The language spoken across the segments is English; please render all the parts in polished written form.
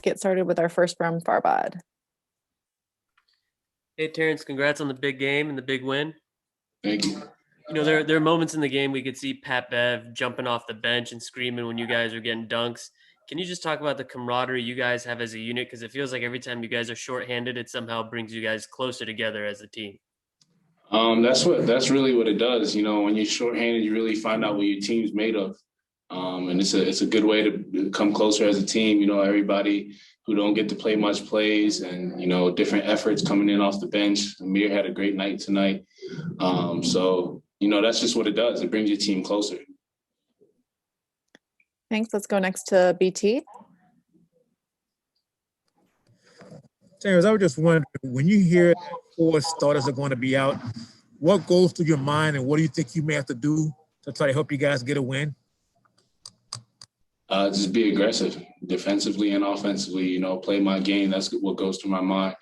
get started with our first from Farbad. Hey, Terance, congrats on the big game and the big win. Thank you. You know, there are moments in the game we could see Pat Bev jumping off the bench and screaming when you guys are getting dunks. Can you just talk about the camaraderie you guys have as a unit? Because it feels like every time you guys are shorthanded, it somehow brings you guys closer together as a team. That's really what it does. You know, when you're shorthanded, you really find out what your team's made of. And it's a good way to come closer as a team. You know, everybody who don't get to play much plays and, you know, different efforts coming in off the bench. Amir had a great night tonight. So, you know, that's just what it does. It brings your team closer. Thanks. Let's go next to BT. Terance, I was just wondering, when you hear 4 starters are going to be out, what goes through your mind and what do you think you may have to do to try to help you guys get a win? Just be aggressive, defensively and offensively, you know, play my game. That's what goes through my mind.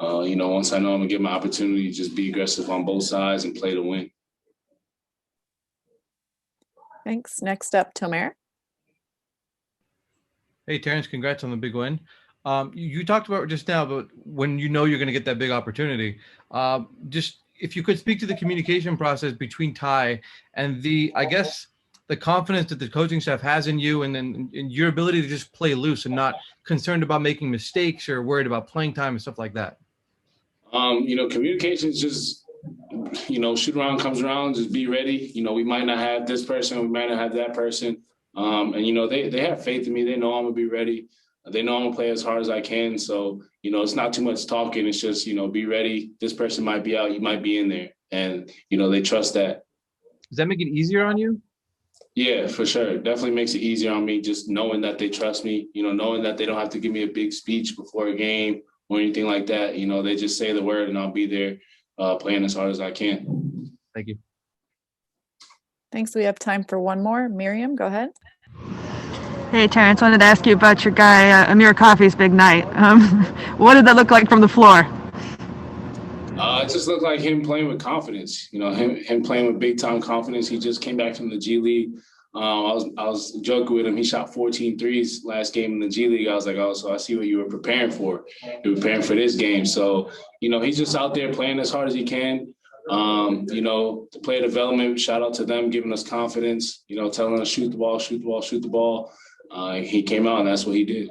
You know, once I know I'm going to get my opportunity, just be aggressive on both sides and play to win. Thanks. Next up, Tomer. Hey, Terance, congrats on the big win. You talked about just now about when you know you're going to get that big opportunity. Just if you could speak to the communication process between Ty and I guess, the confidence that the coaching staff has in you and then in your ability to just play loose and not concerned about making mistakes or worried about playing time and stuff like that. You know, communication is just, you know, shoot around comes around, just be ready. You know, we might not have this person, we might not have that person. And, you know, they have faith in me. They know I'm going to be ready. They know I'm going to play as hard as I can. So, you know, it's not too much talking. It's just, you know, be ready. This person might be out. You might be in there. And, you know, they trust that. Does that make it easier on you? Yeah, for sure. It definitely makes it easier on me just knowing that they trust me, you know, knowing that they don't have to give me a big speech before a game or anything like that. You know, they just say the word and I'll be there playing as hard as I can. Thank you. Thanks. We have time for one more. Miriam, go ahead. Hey, Terance, wanted to ask you about your guy, Amir Coffey's big night. What did that look like from the floor? It just looked like him playing with confidence, you know, him playing with big time confidence. He just came back from the G League. I was joking with him. He shot 14 threes last game in the G League. I was like, oh, so I see what you were preparing for. You were preparing for this game. So, you know, he's just out there playing as hard as he can. You know, the player development, shout out to them, giving us confidence, you know, telling us shoot the ball, shoot the ball, shoot the ball. He came out and that's what he did.